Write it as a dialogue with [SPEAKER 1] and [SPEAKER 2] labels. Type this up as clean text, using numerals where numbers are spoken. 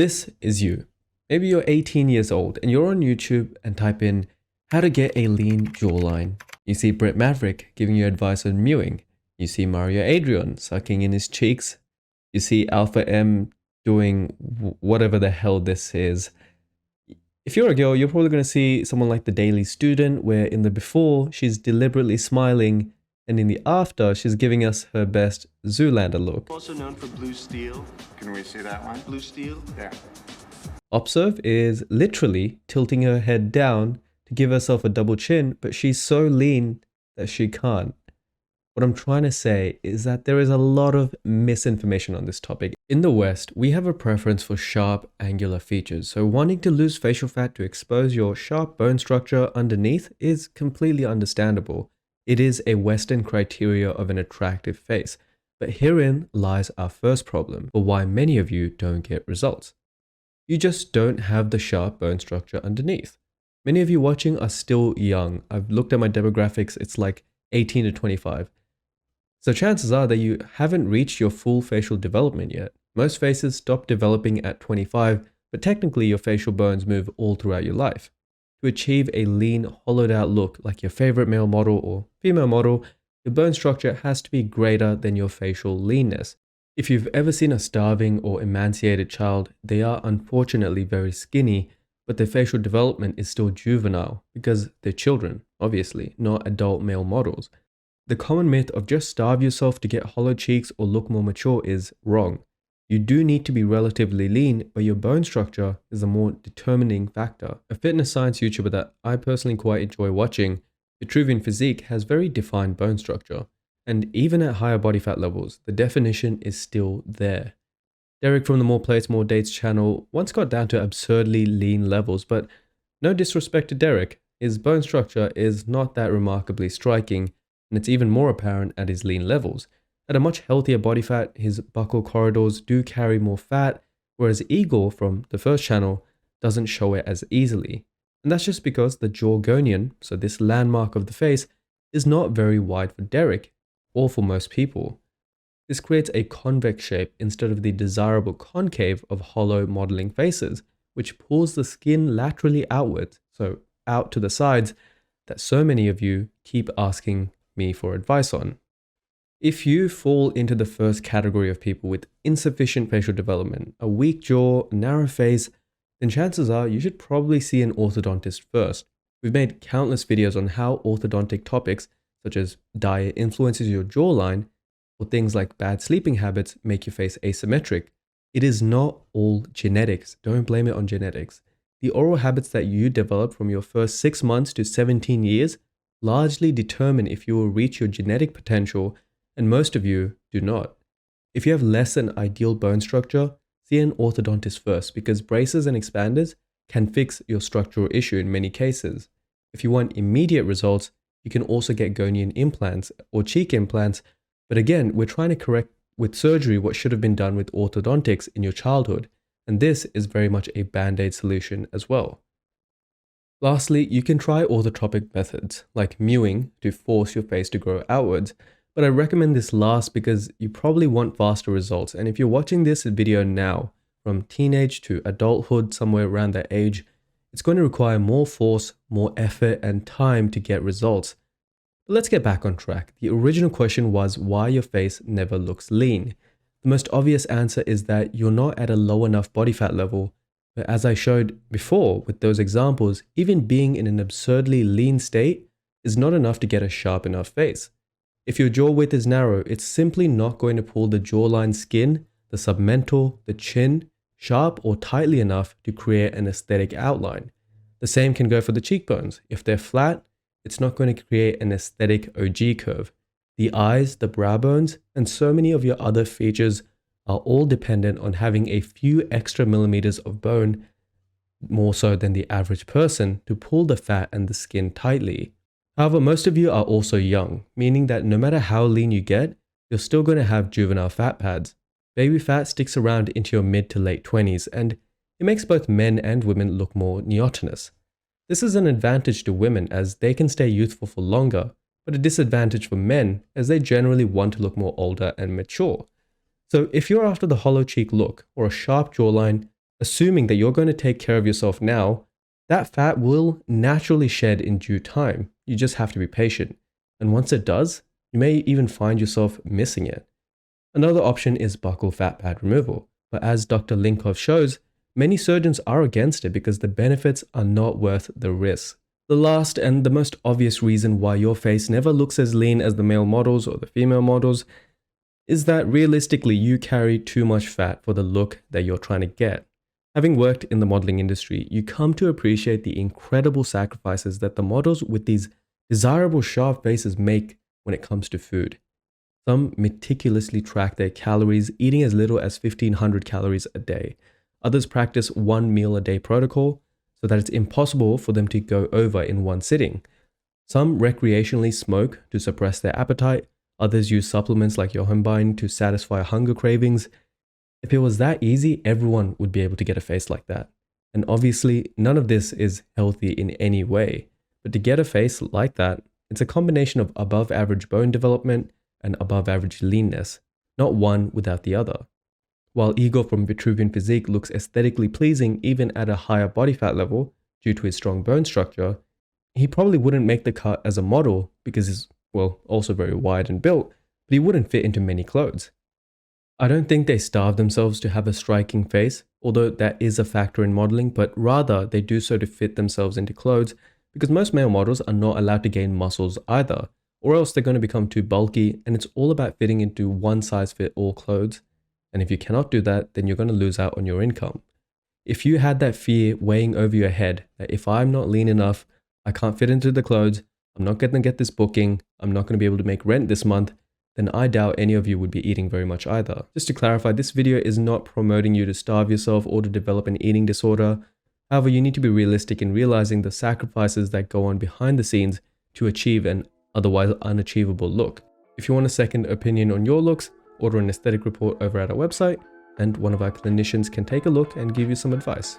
[SPEAKER 1] This is you. Maybe you're 18 years old and you're on YouTube and type in how to get a lean jawline. You see Brett Maverick giving you advice on mewing. You see Mario Adrian sucking in his cheeks. You see Alpha M doing whatever the hell this is. If you're a girl, you're probably going to see someone like the Daily Student, where in the before, she's deliberately smiling, and in the after, she's giving us her best Zoolander look.
[SPEAKER 2] Also known for blue steel.
[SPEAKER 3] Can we see that one?
[SPEAKER 2] Blue steel?
[SPEAKER 3] There.
[SPEAKER 1] Observe is literally tilting her head down to give herself a double chin, but she's so lean that she can't. What I'm trying to say is that there is a lot of misinformation on this topic. In the West, we have a preference for sharp, angular features, so wanting to lose facial fat to expose your sharp bone structure underneath is completely understandable. It is a Western criteria of an attractive face, but herein lies our first problem for why many of you don't get results. You just don't have the sharp bone structure underneath. Many of you watching are still young. I've looked at my demographics, it's like 18 to 25. So chances are that you haven't reached your full facial development yet. Most faces stop developing at 25, but technically your facial bones move all throughout your life. To achieve a lean, hollowed out look like your favorite male model or female model, your bone structure has to be greater than your facial leanness. If you've ever seen a starving or emaciated child, they are unfortunately very skinny, but their facial development is still juvenile because they're children, obviously, not adult male models. The common myth of just starve yourself to get hollow cheeks or look more mature is wrong. You do need to be relatively lean, but your bone structure is a more determining factor. A fitness science YouTuber that I personally quite enjoy watching, Vitruvian Physique, has very defined bone structure. And even at higher body fat levels, the definition is still there. Derek from the More Plates, More Dates channel once got down to absurdly lean levels, but no disrespect to Derek, his bone structure is not that remarkably striking, and it's even more apparent at his lean levels. At a much healthier body fat, his buccal corridors do carry more fat, whereas Igor from the first channel doesn't show it as easily. And that's just because the jawgonian, so this landmark of the face, is not very wide for Derek, or for most people. This creates a convex shape instead of the desirable concave of hollow modeling faces, which pulls the skin laterally outwards, so out to the sides, that so many of you keep asking me for advice on. If you fall into the first category of people with insufficient facial development, a weak jaw, narrow face, then chances are you should probably see an orthodontist first. We've made countless videos on how orthodontic topics such as diet influences your jawline, or things like bad sleeping habits make your face asymmetric. It is not all genetics. Don't blame it on genetics. The oral habits that you develop from your first 6 months to 17 years largely determine if you will reach your genetic potential, and most of you do not. If you have less than ideal bone structure, see an orthodontist first, because braces and expanders can fix your structural issue in many cases. If you want immediate results, you can also get gonian implants or cheek implants, but again, we're trying to correct with surgery what should have been done with orthodontics in your childhood, and this is very much a band-aid solution as well. Lastly, you can try orthotropic methods like mewing to force your face to grow outwards, but I recommend this last because you probably want faster results, and if you're watching this video now, from teenage to adulthood, somewhere around that age, it's going to require more force, more effort, and time to get results. But let's get back on track. The original question was why your face never looks lean. The most obvious answer is that you're not at a low enough body fat level, but as I showed before with those examples, even being in an absurdly lean state is not enough to get a sharp enough face. If your jaw width is narrow, it's simply not going to pull the jawline skin, the submental, the chin, sharp or tightly enough to create an aesthetic outline. The same can go for the cheekbones. If they're flat, it's not going to create an aesthetic OG curve. The eyes, the brow bones, and so many of your other features are all dependent on having a few extra millimeters of bone, more so than the average person, to pull the fat and the skin tightly. However, most of you are also young, meaning that no matter how lean you get, you're still going to have juvenile fat pads. Baby fat sticks around into your mid to late 20s, and it makes both men and women look more neotenous. This is an advantage to women as they can stay youthful for longer, but a disadvantage for men as they generally want to look more older and mature. So if you're after the hollow cheek look or a sharp jawline, Assuming that you're going to take care of yourself now, that fat will naturally shed in due time. You just have to be patient. And once it does, you may even find yourself missing it. Another option is buccal fat pad removal, but as Dr. Linkov shows, many surgeons are against it because the benefits are not worth the risk. The last and the most obvious reason why your face never looks as lean as the male models or the female models is that realistically you carry too much fat for the look that you're trying to get. Having worked in the modeling industry, you come to appreciate the incredible sacrifices that the models with these desirable sharp faces make when it comes to food. Some meticulously track their calories, eating as little as 1,500 calories a day. Others practice 1 meal a day protocol so that it's impossible for them to go over in one sitting. Some recreationally smoke to suppress their appetite. Others use supplements like yohimbine to satisfy hunger cravings. If it was that easy, everyone would be able to get a face like that. And obviously, none of this is healthy in any way. But to get a face like that, it's a combination of above average bone development and above average leanness, not one without the other. While Igor from Vitruvian Physique looks aesthetically pleasing even at a higher body fat level due to his strong bone structure, he probably wouldn't make the cut as a model because he's, well, also very wide and built, but he wouldn't fit into many clothes. I don't think they starve themselves to have a striking face, although that is a factor in modeling, but rather they do so to fit themselves into clothes because most male models are not allowed to gain muscles either, or else they're going to become too bulky, and it's all about fitting into one size fit all clothes. And if you cannot do that, then you're going to lose out on your income. If you had that fear weighing over your head that if I'm not lean enough, I can't fit into the clothes, I'm not going to get this booking, I'm not going to be able to make rent this month, then I doubt any of you would be eating very much either. Just to clarify, this video is not promoting you to starve yourself or to develop an eating disorder. However, you need to be realistic in realizing the sacrifices that go on behind the scenes to achieve an otherwise unachievable look. If you want a second opinion on your looks, order an aesthetic report over at our website, and one of our clinicians can take a look and give you some advice.